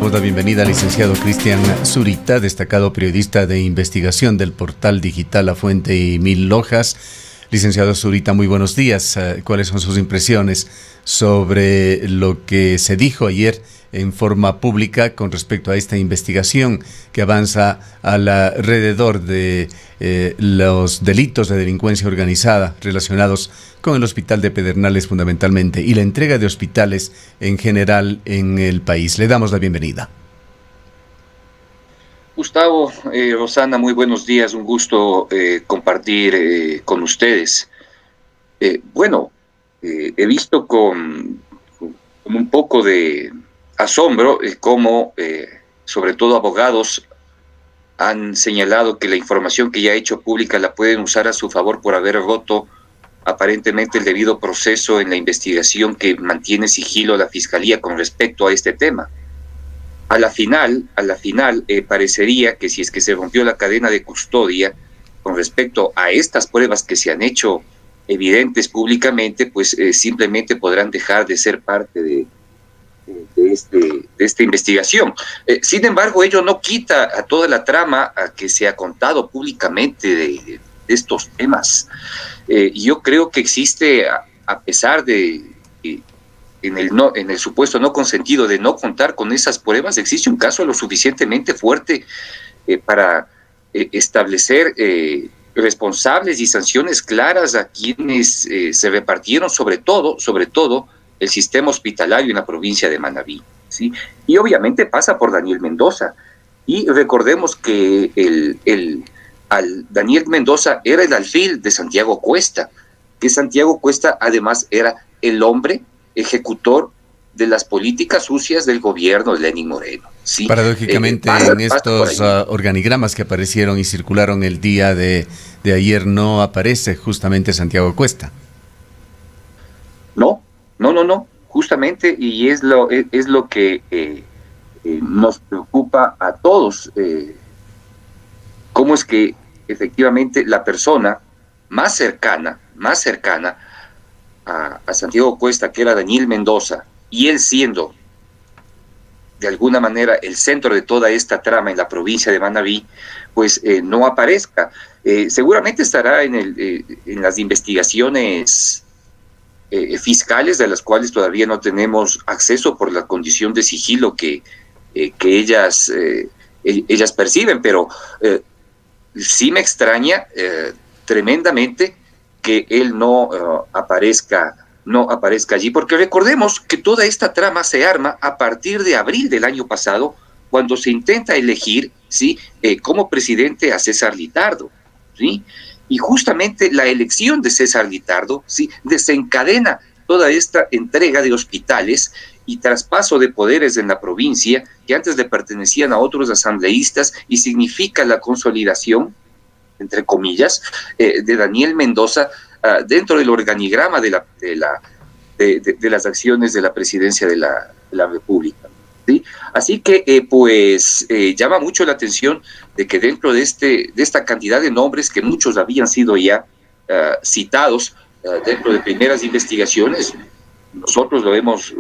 Damos la bienvenida al licenciado Cristian Zurita, destacado periodista de investigación del portal digital La Fuente y Mil Hojas. Licenciado Zurita, muy buenos días. ¿Cuáles son sus impresiones sobre lo que se dijo ayer en forma pública con respecto a esta investigación que avanza alrededor de los delitos de delincuencia organizada relacionados con el hospital de Pedernales fundamentalmente y la entrega de hospitales en general en el país? Le damos la bienvenida. Gustavo, Rosana, muy buenos días, un gusto compartir con ustedes. He visto con un poco de asombro cómo, sobre todo abogados, han señalado que la información que ya ha hecho pública la pueden usar a su favor por haber roto aparentemente el debido proceso en la investigación que mantiene sigilo la Fiscalía con respecto a este tema. A la final, parecería que si es que se rompió la cadena de custodia con respecto a estas pruebas que se han hecho evidentes públicamente, pues simplemente podrán dejar de ser parte de esta investigación. Sin embargo, ello no quita a toda la trama a que se ha contado públicamente de estos temas. Yo creo que existe, a pesar de en el supuesto no consentido de no contar con esas pruebas, existe un caso lo suficientemente fuerte para establecer responsables y sanciones claras a quienes se repartieron, sobre todo, el sistema hospitalario en la provincia de Manabí, ¿sí? Y obviamente pasa por Daniel Mendoza. Y recordemos que Daniel Mendoza era el alfil de Santiago Cuesta, que Santiago Cuesta además era el hombre ejecutor de las políticas sucias del gobierno de Lenín Moreno, ¿sí? Paradójicamente, en estos organigramas que aparecieron y circularon el día de ayer no aparece justamente Santiago Cuesta. No, justamente, y es lo que nos preocupa a todos. Cómo es que efectivamente la persona más cercana a Santiago Cuesta, que era Daniel Mendoza, y él siendo de alguna manera el centro de toda esta trama en la provincia de Manabí, pues no aparezca. Seguramente estará en las investigaciones fiscales, de las cuales todavía no tenemos acceso por la condición de sigilo que ellas perciben, pero sí me extraña tremendamente que él no aparezca allí, porque recordemos que toda esta trama se arma a partir de abril del año pasado, cuando se intenta elegir, ¿sí?, como presidente a César Litardo, ¿sí? Y justamente la elección de César Litardo, ¿sí?, desencadena toda esta entrega de hospitales y traspaso de poderes en la provincia que antes le pertenecían a otros asambleístas, y significa la consolidación, entre comillas, de Daniel Mendoza dentro del organigrama de las acciones de la presidencia de la República, ¿sí? Así que llama mucho la atención de que dentro de esta cantidad de nombres, que muchos habían sido ya citados dentro de primeras investigaciones, nosotros lo hemos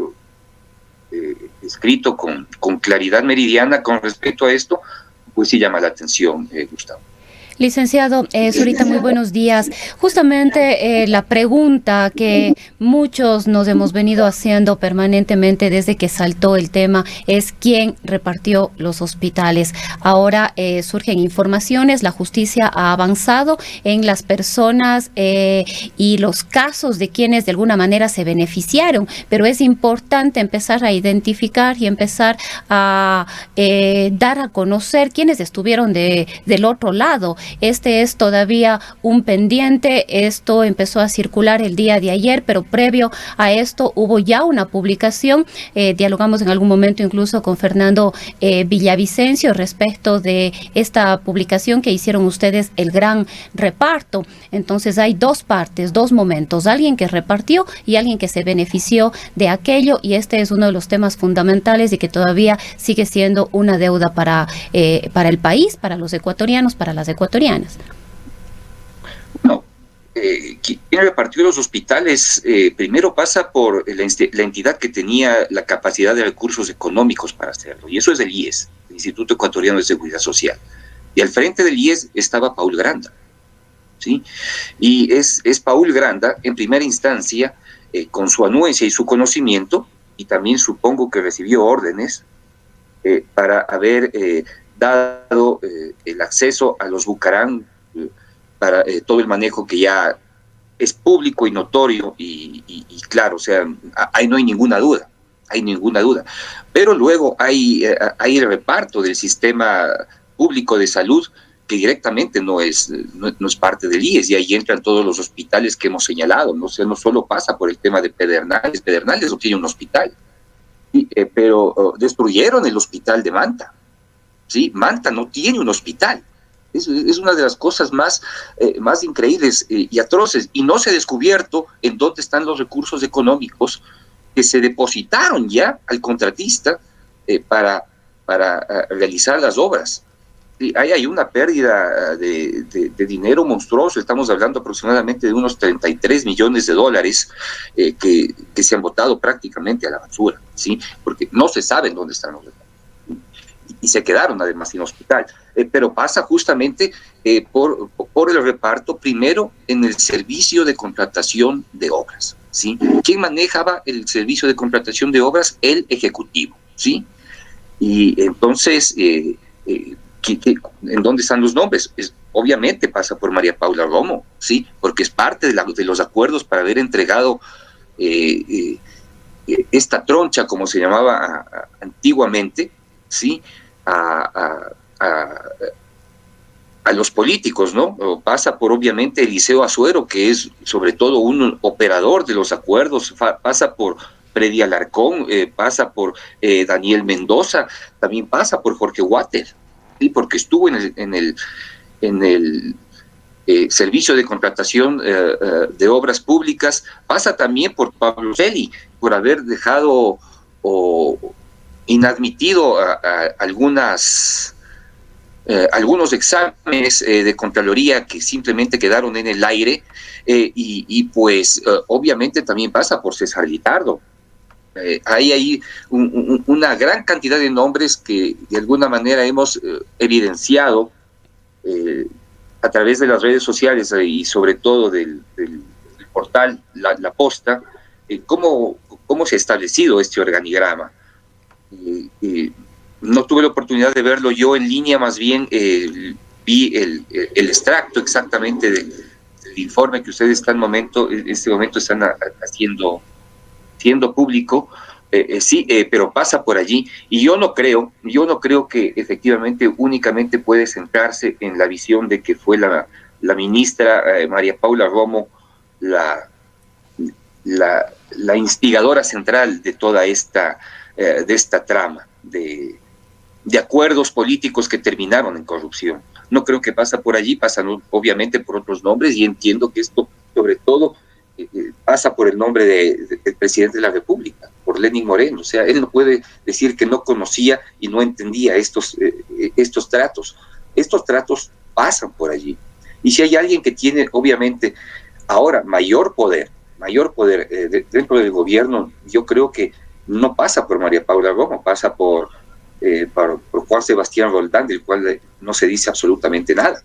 escrito con claridad meridiana con respecto a esto, pues sí llama la atención, Gustavo. Licenciado Zurita, muy buenos días. Justamente la pregunta que muchos nos hemos venido haciendo permanentemente desde que saltó el tema es ¿quién repartió los hospitales? Ahora surgen informaciones, la justicia ha avanzado en las personas y los casos de quienes de alguna manera se beneficiaron, pero es importante empezar a identificar y empezar a dar a conocer quiénes estuvieron del otro lado. Este es todavía un pendiente. Esto empezó a circular el día de ayer, pero previo a esto hubo ya una publicación. Dialogamos en algún momento incluso con Fernando Villavicencio respecto de esta publicación que hicieron ustedes, el gran reparto. Entonces hay dos partes, dos momentos, alguien que repartió y alguien que se benefició de aquello, y este es uno de los temas fundamentales y que todavía sigue siendo una deuda para el país, para los ecuatorianos, para las ecuatorianas. No, quien repartió los hospitales primero pasa por la entidad que tenía la capacidad de recursos económicos para hacerlo, y eso es el IES, el Instituto Ecuatoriano de Seguridad Social. Y al frente del IES estaba Paul Granda, ¿sí? Y es Paul Granda, en primera instancia, con su anuencia y su conocimiento, y también supongo que recibió órdenes para haber dado el acceso a los Bucarán para todo el manejo que ya es público y notorio y claro, o sea, ahí no hay ninguna duda, Pero luego hay el reparto del sistema público de salud que directamente no es parte del IES, y ahí entran todos los hospitales que hemos señalado, ¿no? O sea, no solo pasa por el tema de Pedernales no tiene un hospital, pero destruyeron el hospital de Manta, ¿sí? Manta no tiene un hospital. Es una de las cosas más increíbles y atroces, y no se ha descubierto en dónde están los recursos económicos que se depositaron ya al contratista para realizar las obras. Sí, ahí hay una pérdida de dinero monstruoso. Estamos hablando aproximadamente de unos 33 millones de dólares que se han botado prácticamente a la basura, ¿sí? Porque no se sabe dónde están los recursos. Y se quedaron además sin hospital, pero pasa justamente por el reparto, primero en el servicio de contratación de obras, ¿sí? ¿Quién manejaba el servicio de contratación de obras? El Ejecutivo, ¿sí? Y entonces, ¿en dónde están los nombres? Obviamente pasa por María Paula Romo, ¿sí? Porque es parte de los acuerdos para haber entregado esta troncha, como se llamaba antiguamente, ¿sí? A los políticos, ¿no? Pasa por, obviamente, Eliseo Azuero, que es sobre todo un operador de los acuerdos, pasa por Freddy Alarcón, pasa por Daniel Mendoza, también pasa por Jorge Water, ¿sí? Porque estuvo en el servicio de contratación de obras públicas, pasa también por Pablo Celi, por haber dejado inadmitido algunos exámenes de Contraloría que simplemente quedaron en el aire, pues obviamente también pasa por César Litardo. Hay una gran cantidad de nombres que de alguna manera hemos evidenciado a través de las redes sociales y sobre todo del portal La Posta, cómo se ha establecido este organigrama. No tuve la oportunidad de verlo yo en línea, más bien vi el extracto exactamente del informe que ustedes en este momento están haciendo público, sí, pero pasa por allí, y yo no creo que efectivamente únicamente puede centrarse en la visión de que fue la ministra María Paula Romo la instigadora central de toda esta trama de acuerdos políticos que terminaron en corrupción. No creo que pasa por allí, pasa obviamente por otros nombres, y entiendo que esto sobre todo pasa por el nombre del presidente de la República, por Lenín Moreno. O sea, él no puede decir que no conocía y no entendía estos tratos. Estos tratos pasan por allí. Y si hay alguien que tiene, obviamente, ahora mayor poder dentro del gobierno, yo creo que no pasa por María Paula Romo, pasa por Juan Sebastián Roldán, del cual no se dice absolutamente nada.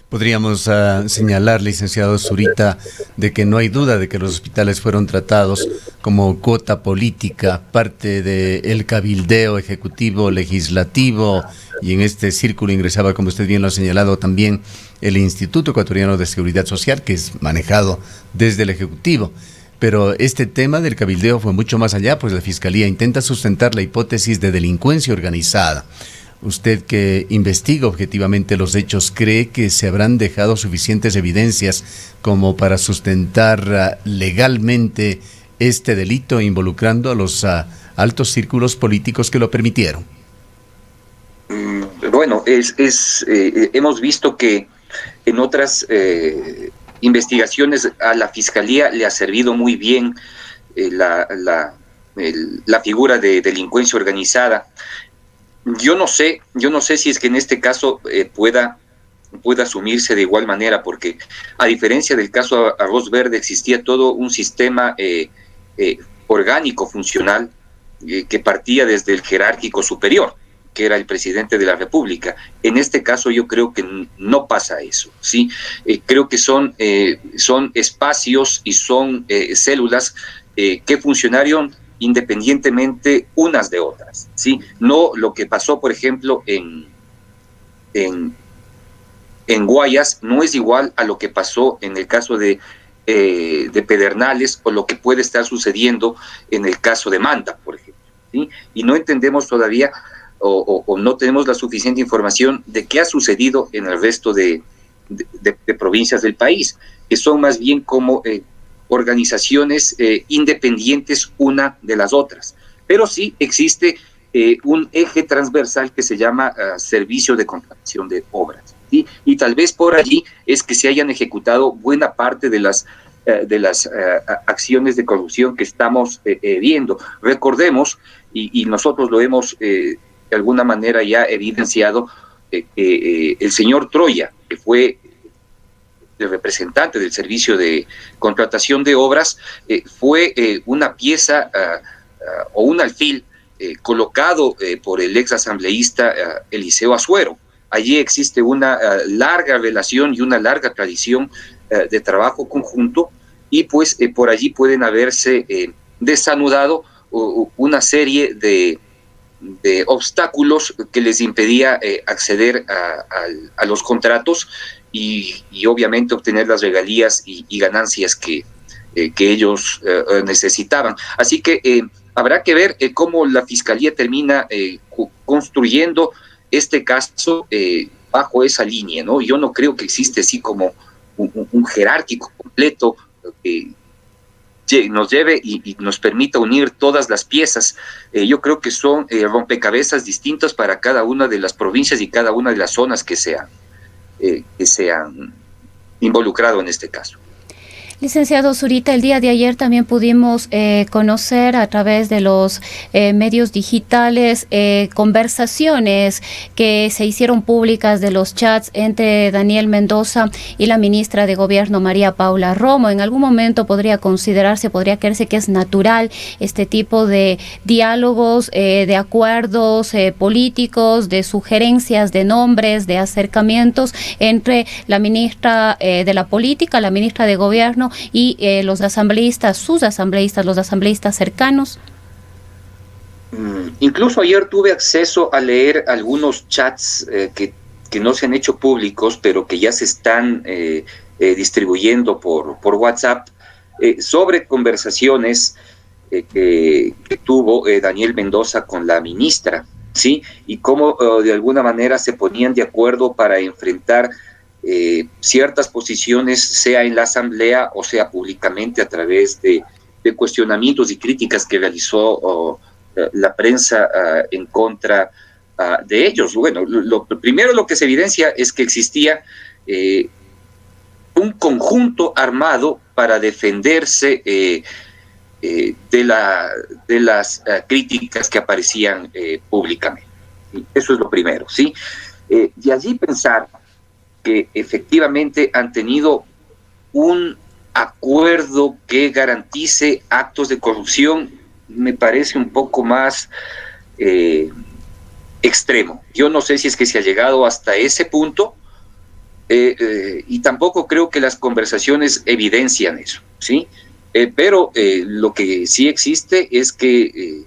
Podríamos señalar, licenciado Zurita, de que no hay duda de que los hospitales fueron tratados como cuota política, parte del cabildeo ejecutivo, legislativo, y en este círculo ingresaba, como usted bien lo ha señalado, también el Instituto Ecuatoriano de Seguridad Social, que es manejado desde el Ejecutivo. Pero este tema del cabildeo fue mucho más allá, pues la Fiscalía intenta sustentar la hipótesis de delincuencia organizada. Usted, que investiga objetivamente los hechos, ¿cree que se habrán dejado suficientes evidencias como para sustentar legalmente este delito involucrando a los altos círculos políticos que lo permitieron? Bueno, hemos visto que en otras investigaciones a la Fiscalía le ha servido muy bien la figura de delincuencia organizada. Yo no sé si es que en este caso pueda pueda asumirse de igual manera, porque a diferencia del caso Arroz Verde existía todo un sistema orgánico, funcional, que partía desde el jerárquico superior, que era el presidente de la República. En este caso yo creo que no pasa eso, ¿sí? Creo que son espacios y son células que funcionaron independientemente unas de otras, ¿sí? No lo que pasó, por ejemplo, en Guayas no es igual a lo que pasó en el caso de Pedernales, o lo que puede estar sucediendo en el caso de Manta, por ejemplo, ¿sí? Y no entendemos todavía o no tenemos la suficiente información de qué ha sucedido en el resto de provincias del país, que son más bien como organizaciones independientes una de las otras. Pero sí existe un eje transversal que se llama servicio de contratación de obras, ¿sí? Y tal vez por allí es que se hayan ejecutado buena parte de las acciones de corrupción que estamos viendo. Recordemos, y nosotros lo hemos de alguna manera ya evidenciado, el señor Troya, que fue el representante del servicio de contratación de obras, fue una pieza o un alfil colocado por el ex asambleísta Eliseo Azuero. Allí existe una larga relación y una larga tradición de trabajo conjunto, y pues por allí pueden haberse desanudado una serie de obstáculos que les impedía acceder a los contratos y obviamente obtener las regalías y ganancias que ellos necesitaban. Así que habrá que ver cómo la Fiscalía termina construyendo este caso bajo esa línea, ¿no? Yo no creo que existe así como un jerárquico completo que nos lleve y nos permita unir todas las piezas. Yo creo que son rompecabezas distintos para cada una de las provincias y cada una de las zonas que se han involucrado en este caso. Licenciado Zurita, el día de ayer también pudimos conocer a través de los medios digitales conversaciones que se hicieron públicas de los chats entre Daniel Mendoza y la ministra de Gobierno María Paula Romo. En algún momento podría creerse que es natural este tipo de diálogos, de acuerdos políticos, de sugerencias de nombres, de acercamientos entre la ministra de la Política, la ministra de Gobierno y los asambleístas, los asambleístas cercanos. Incluso ayer tuve acceso a leer algunos chats que no se han hecho públicos, pero que ya se están distribuyendo por WhatsApp, sobre conversaciones que tuvo Daniel Mendoza con la ministra, ¿sí? Y cómo de alguna manera se ponían de acuerdo para enfrentar ciertas posiciones, sea en la asamblea o sea públicamente a través de cuestionamientos y críticas que realizó la prensa en contra de ellos. Bueno, primero lo que se evidencia es que existía un conjunto armado para defenderse de las críticas que aparecían públicamente. Eso es lo primero, ¿sí? De allí pensar que efectivamente han tenido un acuerdo que garantice actos de corrupción me parece un poco más extremo. Yo no sé si es que se ha llegado hasta ese punto, y tampoco creo que las conversaciones evidencian eso, ¿sí? Pero lo que sí existe es que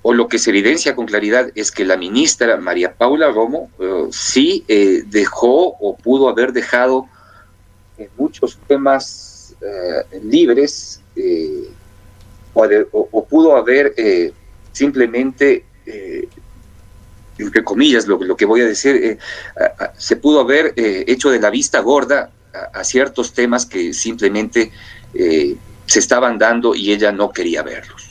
o lo que se evidencia con claridad es que la ministra María Paula Romo sí dejó o pudo haber dejado muchos temas libres, o pudo haber simplemente, entre comillas, lo que voy a decir, se pudo haber hecho de la vista gorda a ciertos temas que simplemente se estaban dando y ella no quería verlos.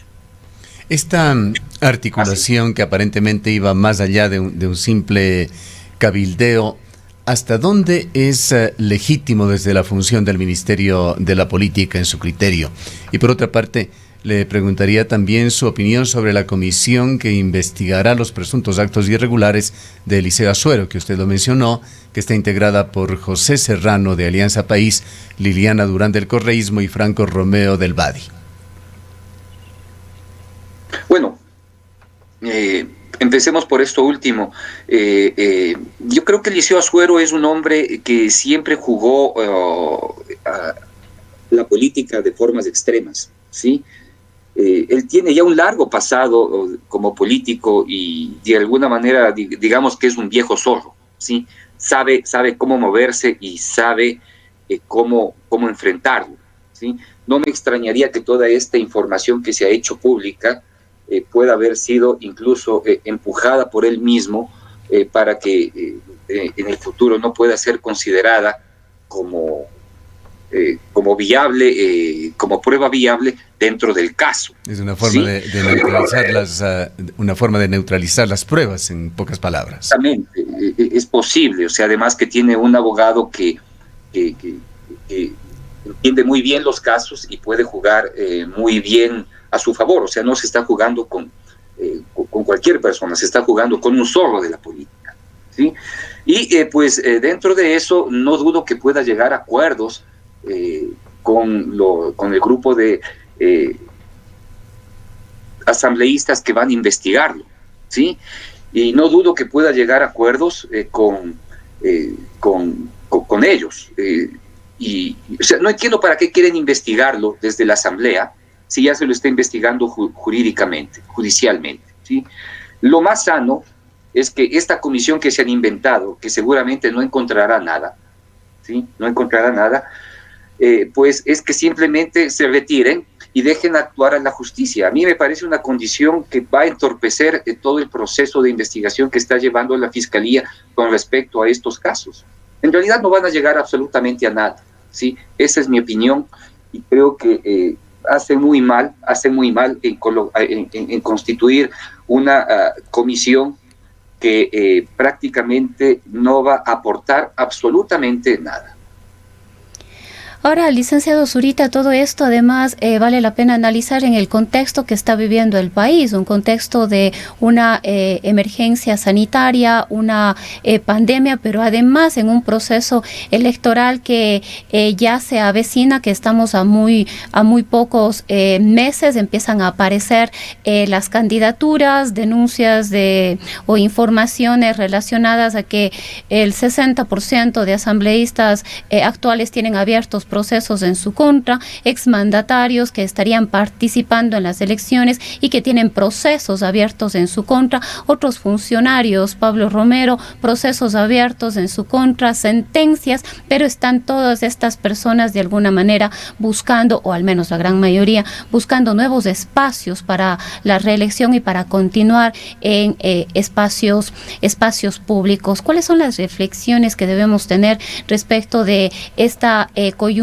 Esta articulación que aparentemente iba más allá de un simple cabildeo, ¿hasta dónde es legítimo desde la función del Ministerio de la Política en su criterio? Y por otra parte, le preguntaría también su opinión sobre la comisión que investigará los presuntos actos irregulares de Eliseo Asuero, que usted lo mencionó, que está integrada por José Serrano de Alianza País, Liliana Durán del Correísmo y Franco Romeo del Badi. Bueno, empecemos por esto último. Yo creo que Eliseo Asuero es un hombre que siempre jugó a la política de formas extremas, ¿sí? Él tiene ya un largo pasado como político y de alguna manera digamos que es un viejo zorro, ¿sí? Sabe cómo moverse y sabe cómo enfrentarlo, ¿sí? No me extrañaría que toda esta información que se ha hecho pública pueda haber sido incluso empujada por él mismo para que en el futuro no pueda ser considerada como viable, como prueba viable dentro del caso. Es una forma, ¿sí?, de neutralizar una forma de neutralizar las pruebas, en pocas palabras. Exactamente, es posible, o sea, además que tiene un abogado que entiende muy bien los casos y puede jugar muy bien a su favor, o sea, no se está jugando con cualquier persona, se está jugando con un zorro de la política, ¿sí? Y dentro de eso no dudo que pueda llegar a acuerdos con el grupo de asambleístas que van a investigarlo, ¿sí? Y no dudo que pueda llegar a acuerdos con ellos. O sea, no entiendo para qué quieren investigarlo desde la asamblea si ya se lo está investigando jurídicamente, judicialmente, ¿sí? Lo más sano es que esta comisión que se han inventado, que seguramente no encontrará nada, ¿sí? No encontrará nada, pues es que simplemente se retiren y dejen actuar a la justicia. A mí me parece una condición que va a entorpecer todo el proceso de investigación que está llevando la Fiscalía con respecto a estos casos. En realidad no van a llegar absolutamente a nada, ¿sí? Esa es mi opinión y creo que hace muy mal en constituir una comisión que prácticamente no va a aportar absolutamente nada. Ahora, licenciado Zurita, todo esto además vale la pena analizar en el contexto que está viviendo el país, un contexto de una emergencia sanitaria, una pandemia, pero además en un proceso electoral que ya se avecina, que estamos a muy pocos meses, empiezan a aparecer las candidaturas, denuncias o informaciones relacionadas a que el 60% de asambleístas actuales tienen abiertos procesos en su contra, exmandatarios que estarían participando en las elecciones y que tienen procesos abiertos en su contra, otros funcionarios, Pablo Romero, procesos abiertos en su contra, sentencias, pero están todas estas personas de alguna manera buscando, o al menos la gran mayoría, buscando nuevos espacios para la reelección y para continuar en espacios públicos. ¿Cuáles son las reflexiones que debemos tener respecto de esta coyuntura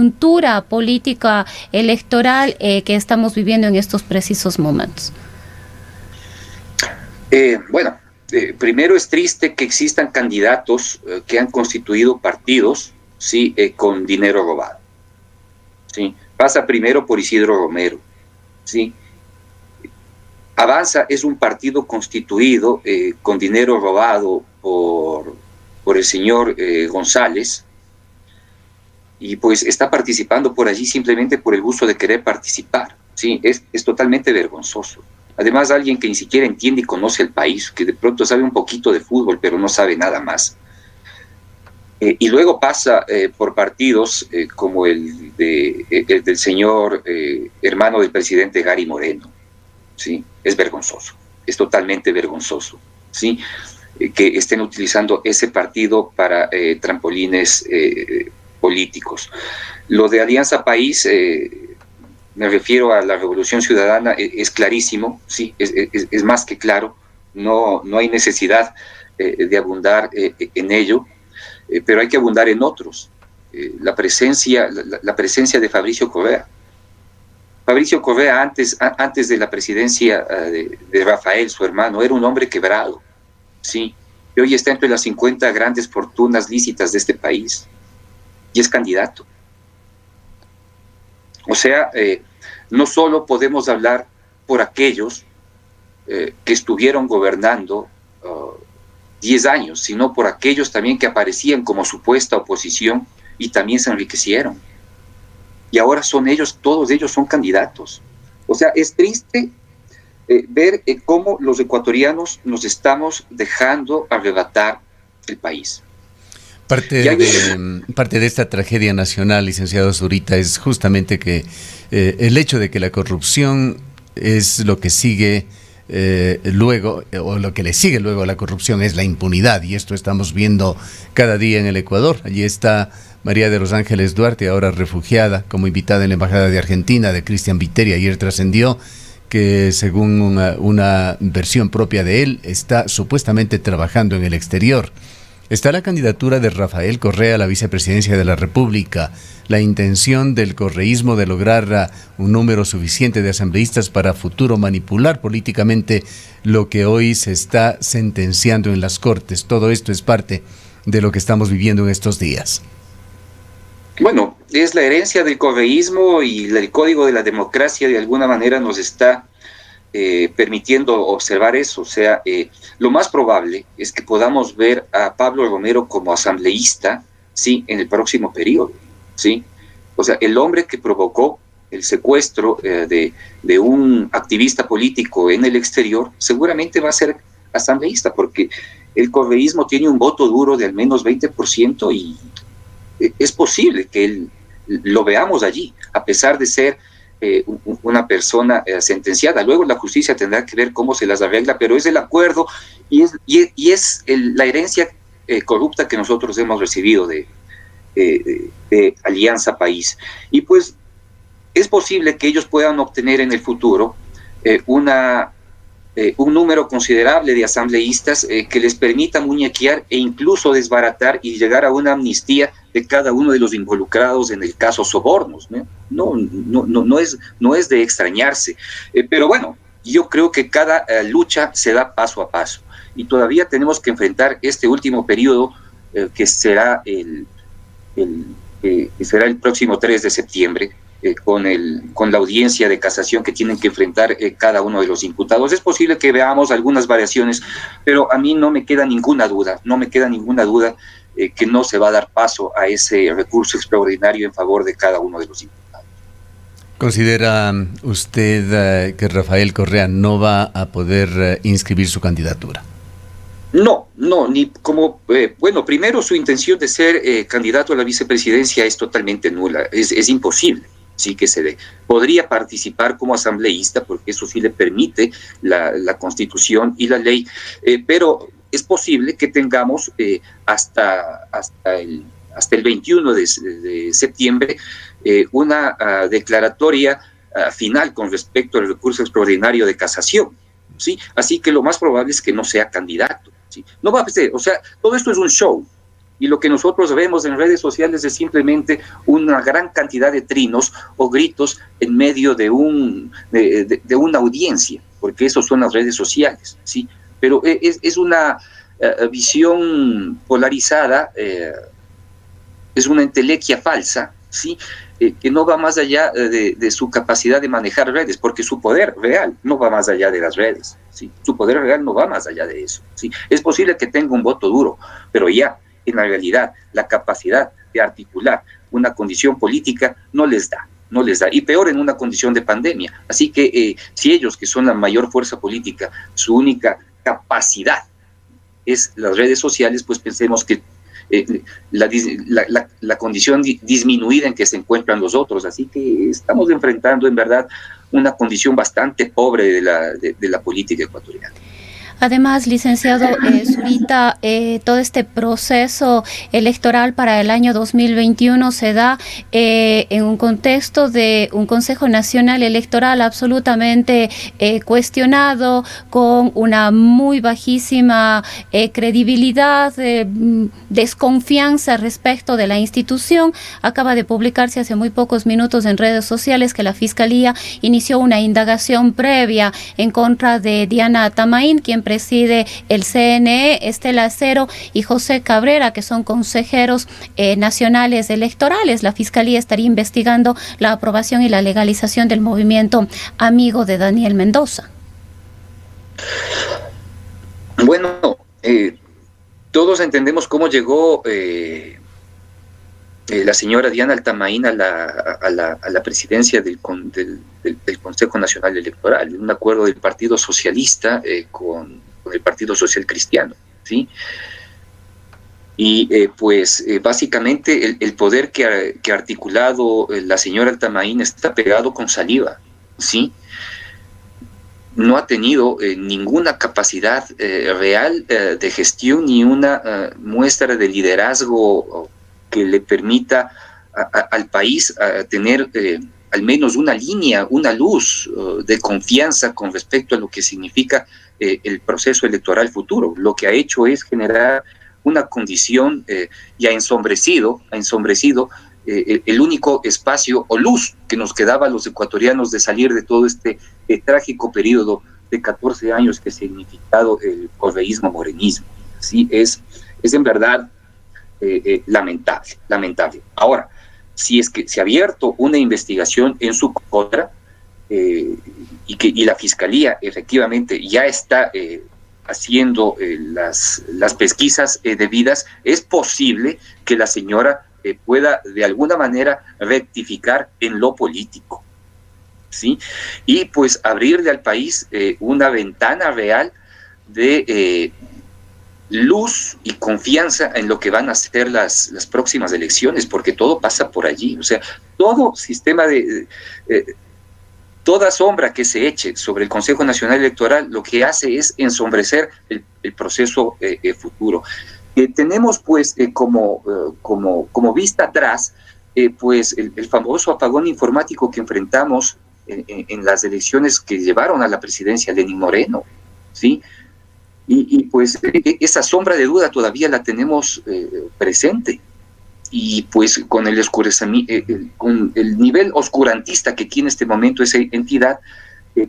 política electoral que estamos viviendo en estos precisos momentos? Primero es triste que existan candidatos que han constituido partidos, ¿sí? Con dinero robado, ¿sí? Pasa primero por Isidro Romero, ¿sí? Avanza es un partido constituido con dinero robado por el señor González, y pues está participando por allí simplemente por el gusto de querer participar, ¿sí? Es totalmente vergonzoso. Además, alguien que ni siquiera entiende y conoce el país, que de pronto sabe un poquito de fútbol, pero no sabe nada más. Y luego pasa por partidos como el del señor hermano del presidente Gary Moreno, ¿sí? Es vergonzoso, es totalmente vergonzoso, ¿sí? Que estén utilizando ese partido para trampolines políticos. Lo de Alianza País, me refiero a la Revolución Ciudadana, es clarísimo, sí, es más que claro, no hay necesidad de abundar en ello, pero hay que abundar en otros. La presencia de Fabricio Correa. Fabricio Correa, antes de la presidencia de Rafael, su hermano, era un hombre quebrado, sí, y hoy está entre las 50 grandes fortunas lícitas de este país, y es candidato. O sea, no solo podemos hablar por aquellos que estuvieron gobernando 10 años, sino por aquellos también que aparecían como supuesta oposición y también se enriquecieron. Y ahora son ellos, todos ellos son candidatos. O sea, es triste ver cómo los ecuatorianos nos estamos dejando arrebatar el país. Parte de esta tragedia nacional, licenciado Zurita, es justamente que el hecho de que la corrupción es lo que sigue luego, o lo que le sigue luego a la corrupción es la impunidad, y esto estamos viendo cada día en el Ecuador. Allí está María de los Ángeles Duarte, ahora refugiada como invitada en la Embajada de Argentina de Cristian Viteri. Ayer trascendió que, según una versión propia de él, está supuestamente trabajando en el exterior. Está la candidatura de Rafael Correa a la vicepresidencia de la República, la intención del correísmo de lograr un número suficiente de asambleístas para futuro manipular políticamente lo que hoy se está sentenciando en las Cortes. Todo esto es parte de lo que estamos viviendo en estos días. Bueno, es la herencia del correísmo, y el código de la democracia de alguna manera nos está permitiendo observar eso. O sea, lo más probable es que podamos ver a Pablo Romero como asambleísta, sí, en el próximo periodo, sí. O sea, el hombre que provocó el secuestro de un activista político en el exterior seguramente va a ser asambleísta, porque el correísmo tiene un voto duro de al menos 20%, y es posible que lo veamos allí, a pesar de ser una persona sentenciada. Luego la justicia tendrá que ver cómo se las arregla, pero es el acuerdo y es la herencia corrupta que nosotros hemos recibido de Alianza País. Y pues es posible que ellos puedan obtener en el futuro un número considerable de asambleístas que les permita muñequear e incluso desbaratar y llegar a una amnistía de cada uno de los involucrados en el caso sobornos, ¿no? No es de extrañarse. Pero bueno, yo creo que cada lucha se da paso a paso, y todavía tenemos que enfrentar este último periodo que será el próximo 3 de septiembre, con la audiencia de casación que tienen que enfrentar cada uno de los imputados. Es posible que veamos algunas variaciones, pero a mí no me queda ninguna duda que no se va a dar paso a ese recurso extraordinario en favor de cada uno de los imputados. ¿Considera usted que Rafael Correa no va a poder inscribir su candidatura? No, ni como, bueno, primero su intención de ser candidato a la vicepresidencia es totalmente nula, es imposible. Sí que se dé. Podría participar como asambleísta, porque eso sí le permite la Constitución y la ley, pero es posible que tengamos hasta el 21 de septiembre una declaratoria final con respecto al recurso extraordinario de casación, ¿sí? Así que lo más probable es que no sea candidato, ¿sí? No va a ser, o sea, todo esto es un show. Y lo que nosotros vemos en redes sociales es simplemente una gran cantidad de trinos o gritos en medio de una audiencia, porque eso son las redes sociales, ¿sí? Pero es una visión polarizada, es una entelequia falsa, ¿sí? Que no va más allá de su capacidad de manejar redes, porque su poder real no va más allá de las redes, ¿sí? Su poder real no va más allá de eso, ¿sí? Es posible que tenga un voto duro, pero ya en la realidad la capacidad de articular una condición política no les da, y peor en una condición de pandemia. Así que si ellos, que son la mayor fuerza política, su única capacidad es las redes sociales, pues pensemos que la condición disminuida en que se encuentran los otros. Así que estamos enfrentando en verdad una condición bastante pobre de la política ecuatoriana. Además, licenciado Zurita, todo este proceso electoral para el año 2021 se da en un contexto de un Consejo Nacional Electoral absolutamente cuestionado, con una muy bajísima credibilidad, desconfianza respecto de la institución. Acaba de publicarse hace muy pocos minutos en redes sociales que la Fiscalía inició una indagación previa en contra de Diana Tamain, quien preside el CNE, Estela Acero y José Cabrera, que son consejeros nacionales electorales. La Fiscalía estaría investigando la aprobación y la legalización del movimiento Amigo de Daniel Mendoza. Bueno, todos entendemos cómo llegó la señora Diana Altamaín a la presidencia del Consejo Nacional Electoral, en un acuerdo del Partido Socialista con el Partido Social Cristiano, ¿sí? Y básicamente el poder que ha articulado la señora Altamaín está pegado con saliva, ¿sí? No ha tenido ninguna capacidad real de gestión ni una muestra de liderazgo que le permita al país tener al menos una línea, una luz de confianza con respecto a lo que significa el proceso electoral futuro. Lo que ha hecho es generar una condición y ha ensombrecido el único espacio o luz que nos quedaba a los ecuatorianos de salir de todo este trágico periodo de 14 años que ha significado el correísmo morenismo. ¿Sí? Es en verdad lamentable. Ahora, si es que se ha abierto una investigación en su contra y la Fiscalía efectivamente ya está haciendo las pesquisas debidas, es posible que la señora pueda de alguna manera rectificar en lo político, ¿sí? Y pues abrirle al país una ventana real de luz y confianza en lo que van a ser las próximas elecciones, porque todo pasa por allí. O sea, todo sistema toda sombra que se eche sobre el Consejo Nacional Electoral lo que hace es ensombrecer el proceso futuro. Tenemos pues como vista atrás pues el famoso apagón informático que enfrentamos en las elecciones que llevaron a la presidencia Lenín Moreno, ¿sí? Y pues esa sombra de duda todavía la tenemos presente. Y pues con el con el nivel oscurantista que tiene este momento esa entidad,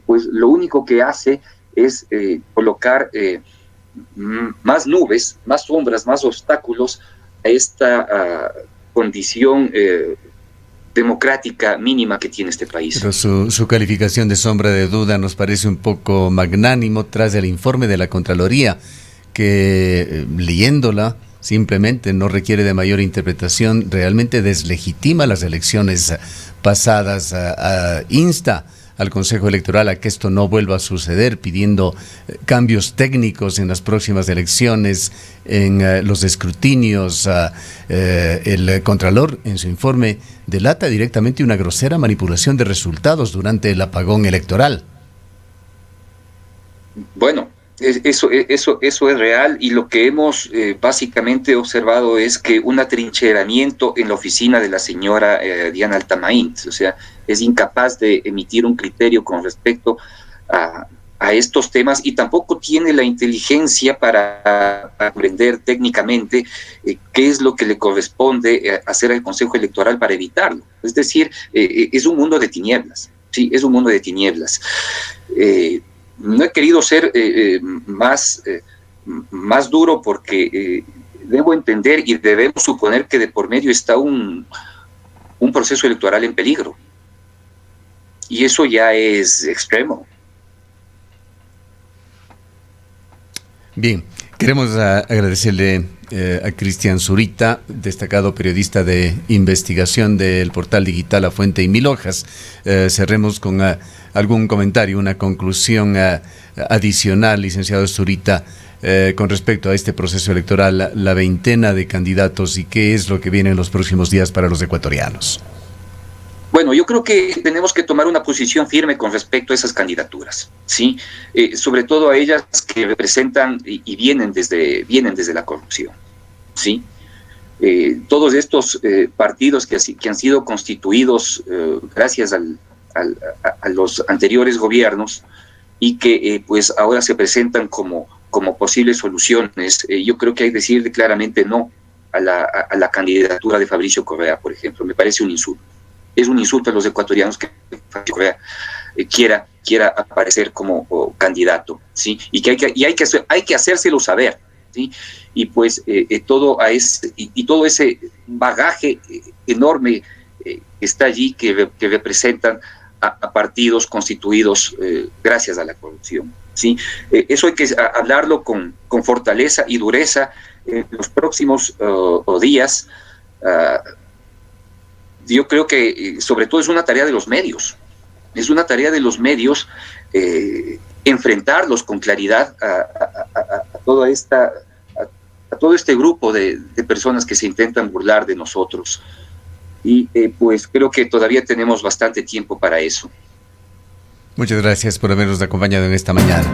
pues lo único que hace es colocar más nubes, más sombras, más obstáculos a esta condición democrática mínima que tiene este país. Pero su calificación de sombra de duda nos parece un poco magnánimo tras el informe de la Contraloría, que leyéndola simplemente no requiere de mayor interpretación, realmente deslegitima las elecciones pasadas, insta al Consejo Electoral a que esto no vuelva a suceder, pidiendo cambios técnicos en las próximas elecciones, en los escrutinios. El Contralor, en su informe, delata directamente una grosera manipulación de resultados durante el apagón electoral. Bueno, eso es real, y lo que hemos básicamente observado es que un atrincheramiento en la oficina de la señora Diana Altamaín, o sea, es incapaz de emitir un criterio con respecto a estos temas, y tampoco tiene la inteligencia para aprender técnicamente qué es lo que le corresponde hacer al Consejo Electoral para evitarlo. Es decir, es un mundo de tinieblas, sí, es un mundo de tinieblas. No he querido ser más duro porque debo entender y debemos suponer que de por medio está un proceso electoral en peligro. Y eso ya es extremo. Bien, queremos agradecerle a Cristian Zurita, destacado periodista de investigación del portal digital La Fuente y Mil Hojas. Cerremos con algún comentario, una conclusión adicional, licenciado Zurita, con respecto a este proceso electoral, la veintena de candidatos y qué es lo que viene en los próximos días para los ecuatorianos. Bueno, yo creo que tenemos que tomar una posición firme con respecto a esas candidaturas, ¿sí? Sobre todo a ellas que representan y vienen desde la corrupción, ¿sí? Todos estos partidos que han sido constituidos gracias a los anteriores gobiernos y que pues ahora se presentan como posibles soluciones, yo creo que hay que decirle claramente no a la candidatura de Fabricio Correa, por ejemplo. Me parece un insulto. Es un insulto a los ecuatorianos que Fabricio Correa quiera quiera aparecer como candidato, ¿sí? Y que hay que hacérselo saber, ¿sí? Y pues todo ese bagaje enorme que está allí, que representan a partidos constituidos gracias a la corrupción, ¿sí? Eso hay que hablarlo con fortaleza y dureza en los próximos días. Yo creo que sobre todo es una tarea de los medios. Es una tarea de los medios enfrentarlos con claridad a todo este grupo de personas que se intentan burlar de nosotros. Y pues creo que todavía tenemos bastante tiempo para eso. Muchas gracias por habernos acompañado en esta mañana.